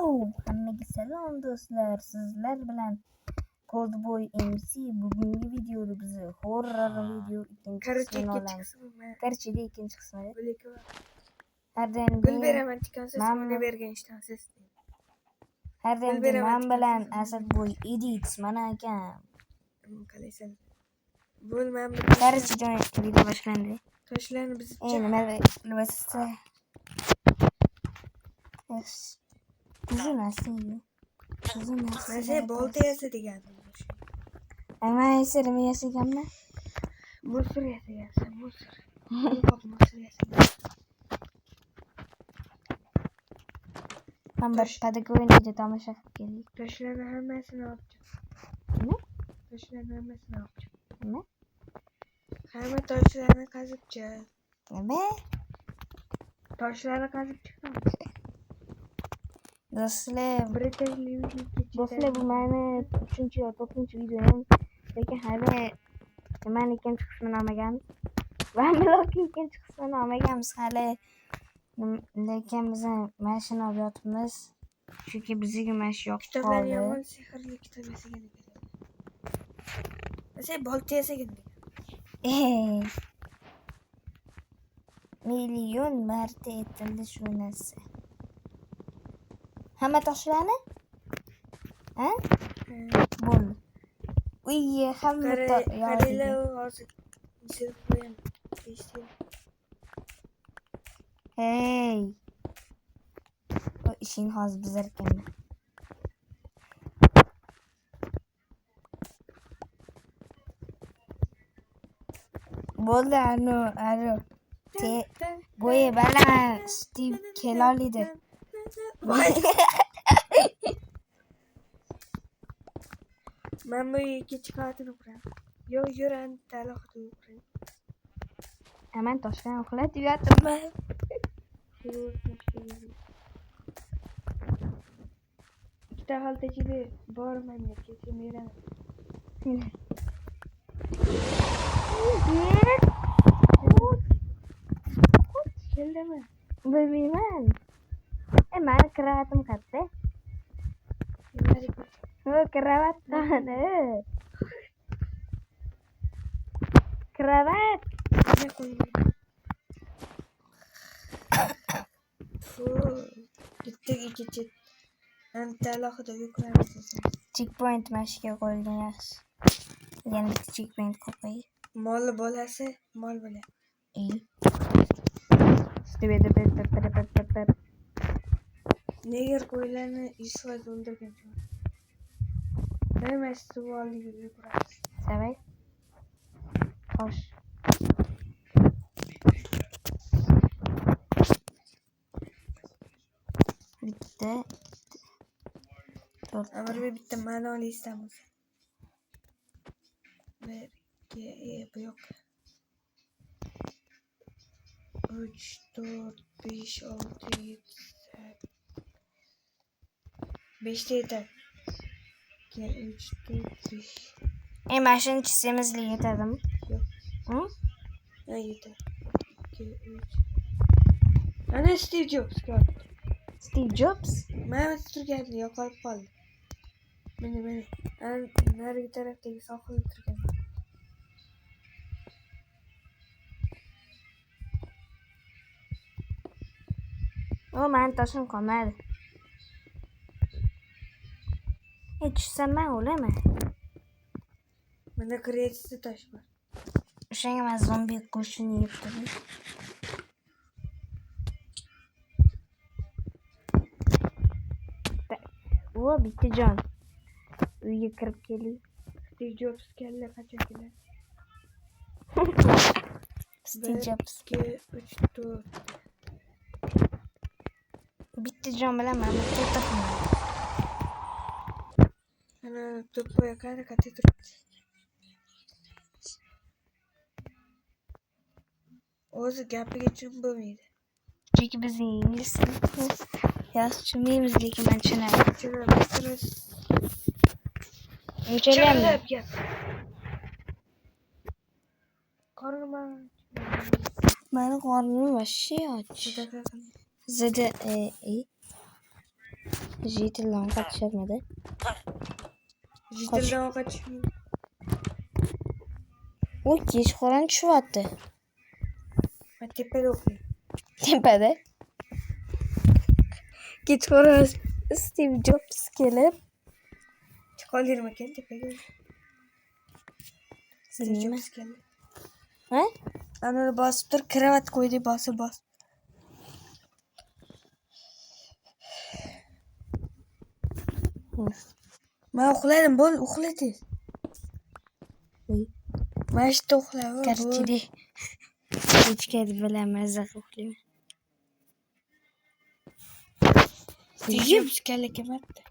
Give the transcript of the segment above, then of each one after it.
Hammaga salom do'stlar. Sizlar bilan Coldboy MC. Bugungi videoda biz horror video ikkinchi qismini olamiz. Karchida ikkinchi qismi. Har doim mana bergan ishdan siz. Har doim men bilan Asadboy Edits mana akam. Qalaysan. Bo'lmam. Karchida video boshlandi. Toshlarni biz nima qilibsiz? Masa bolta yasagan. Ama esirimi yasaganmi? Musor yasagan. Musor yasagan. Ben bir pedagogiyada tomosha qilib keldik. Toshlarni hammasini olib. Nima? Toshlarni hammasini olib. Nima? Hamma toshlarni qazib chiq. Nima? Toshlarni qazib chiqdim. Do'stlar, bu meni 3-chi yo 4-chi videom. Lekin hali men ikkinchi qismini olmaganmiz. Va blokning ikkinchi qismini olmaganmiz hali. Lekin biz mashina olib yotibmiz. Chunki bizga mashina yo'q. Kitoblar yomon sehrli kitob yasagan ekan. Masa bolta yasagan. Million marta aytildi shu narsa. Hamma toshlarni? Ha? Bo'ldi. Uy, hamma qaranglar hozir. Misol qo'yam. Hey. O ishing hozir bizarkanman. Bo'ldi, anu. Bo'yi baland Steve kelolidi. Men bu ikkinchi qavatini quraman. Yo, yurani alohida quraman. Aman toshdan uxlatib yotibman. Ikkita xaltachida borman yoki meraman. Keldimi? Bilmayman. Meni kravatim qayerda? Kravat qani? Kravat. Ne qo'ydim? Bitta anta alohida yuquramiz. Checkpoint mashga qo'yilgan yaxshi. Yana bitta checkpoint qo'y. Mol bolasi, mol bola. Neger qo'ylarni isfat o'ldirgan. Nima suvolga yuquramiz. Savay. Xo'sh. Bitta. Amirga bitta ma'noli istamiz. Bu yo'q. 3, 4, 5, 6, 7, 5 ta yeter. 3, 4, 5. Mashina chizimizga yetadimi? Yo'q. Ha, yeter. 2, 3. Ana Steve Jobs. Steve Jobs? Men turgandi, yo'qolib qoldi. Mana. Narigi tarafdagi sohilda turgan. Men toshim qolmadi. Tushsam men o'laman. Mana kreativ tosh bor. O'shanga men zombi qo'shini yeb turdim. Bitta jon. Uyga kirib keling. Steve Jobs kalla qachon keladi? Steve Jobs 2, 3, 4. Bitta jon bilan men to'xtatdim. Ana to'pga qanaqa turibdi? O'zi gapiga tushunmaydi. Chunki biz ingliz tilini yaxshi tushunmaymiz, lekin men tushunaman. Unchalam gap. Meni qornim vashshe och. Zada Jitildan kaçırmadı. Jitildan kaçmıyor. O kechqurun tushyapti. Ben tepede okuyorum. Tepada. Kechqurun Steve Jobs kelib. Çıkalım ekan tepede. Steve Bilmayman. Jobs geldi. Ha? Ana basıp dur kravat koydu bas. Ben uxladim bol uxla tez. Ben işte uxlayman. Karchide. Kechga bilan mazza qilib uxlayman. Steve Jobs keldi kelmabdi.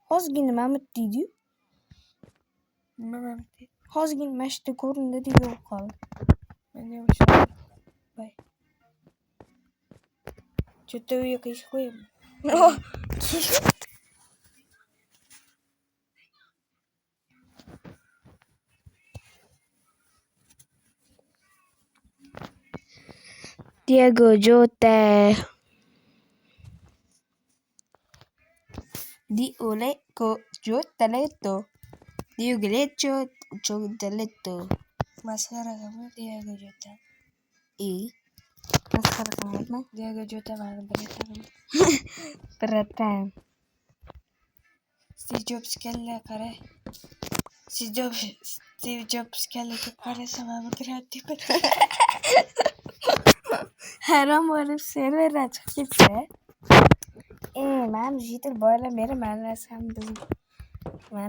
Hozirgina Mamut deydi-yu. Bilmaman. Hozirgina mana shu yerda ko'rindi yo'q qoldi. Ben yavaş. Bay. Что-то я кайф koyayım. Oh. Diego Jota. Jotaletto. Maskara kamu Diego Jota. İyi. Maskara kamu. Diego Jota bana bırakalım. Beratan. Steve Jobs kelle kare. Steve Jobs kelle kare sama bırakalım. Haram olib serverdan chiqib ketsa. Men jitil boylab beri mana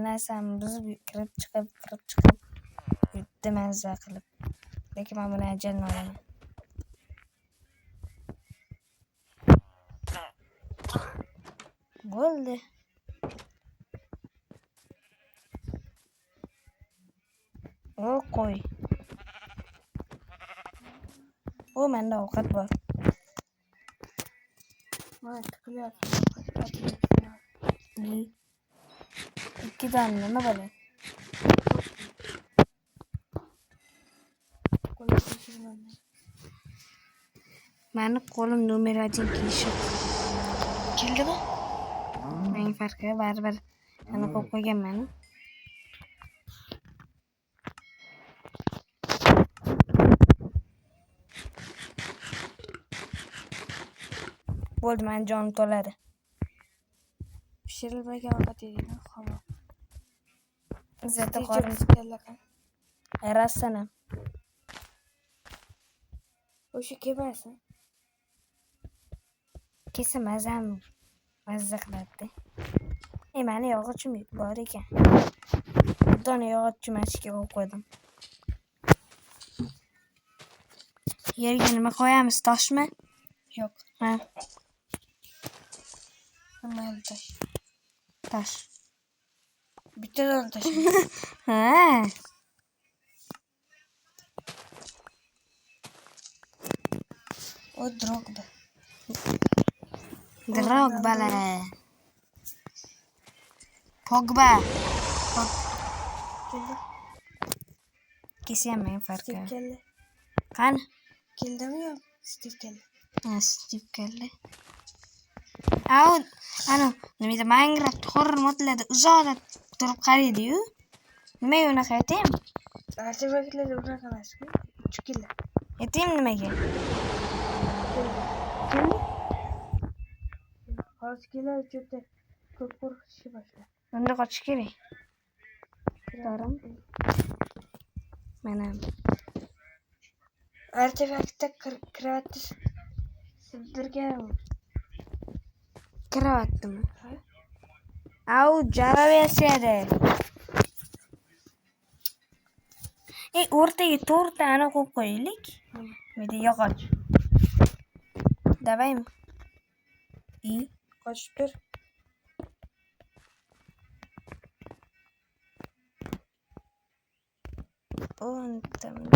narsam buzib kirib chiqib yurtda mazza qilib. Lekin men buni ajalni olaman. Bo'ldi. O qo'y. O menda ovqat bor. Mana tıkılıyor. İyi. 2 tane nima bo'ladi? Mani qo'lim nomer 1 kiyishib. Keldimi? Mening farqi baribir. Ana qo'yib qo'yganman. Bo'ldi, men jonim to'ladi. Pişirilmegen ovqat yedin. Hamam. Izzati Steve qorin Jobs kelle kare. rostdan. O'sha kelmasin. Kelsa mazza qiladi. Mani yog'ochim bor ekan. Bir dona yog'och chumachga qo'yib qo'ydim. Yerga nima qo'yamiz? Toshmi? Yok. Ha, Mayli taş. tosh. Bitta dona taş. Ha. O Drogba. Drogba. Pogba. Keldi. Kesam men farqi. Steve kelle. Qani? Keldi mi yok? Steve kelle. Steve keldi. Ana nimada Minecraft horror modlarda uzoqda turib qaraydi-yu. Nimaga unaqa aytaymi? Artefaktlerde unaqa emasku. 3 kelle. Aytaymi nimaga? Hozir kelar juda ko'p qo'rqitishga boshla. Unda qochish kerak. To'g'rimi? Mana Artefaktda kravatni sindirgan. kravatdimi? Au, Java versiyada. O'rtaga 4 tani qo'yib qo'yaylik. Menda yog'och. Davaymi? Qochib tur. Tamam.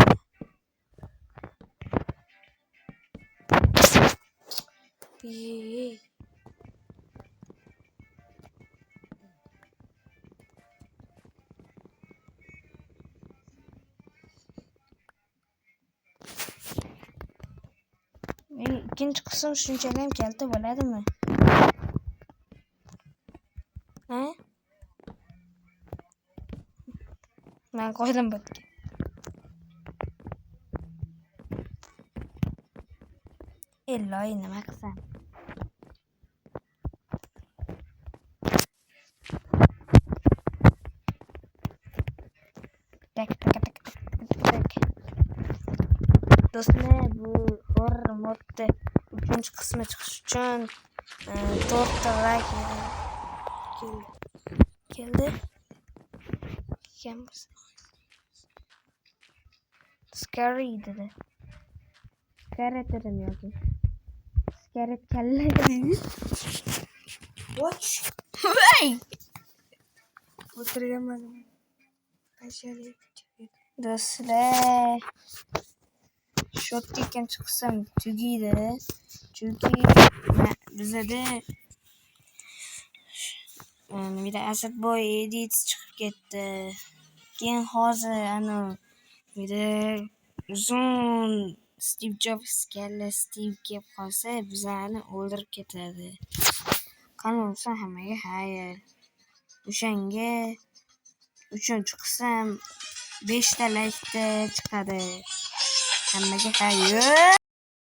İyi. ikkinchi qism shunchaki ham kalta bo'ladimi? Ha? Men qo'ydim botga. Iloy nima qilsam? Tak. Do'stlar, bu horror modda 3-qismi chiqish uchun 4 ta like keldi. Scary dedi. Scaret dedim yoki. Scaret kalla dedi. Watch. Hey! O'tirganman. Qanchalik Do'stlar, shotga ikkinchi qism tugaydi. Chunki bizada vida Asadboy edit chiqib ketdi. Keyin hozir vida uzun Steve Jobs kalla Steve kelib qolsa bizlarni o'ldirib ketadi. Qani bo'lsa hammaga xayr. O'shanga 3-qism 5 ta like chiqadi. Hammaga xayr.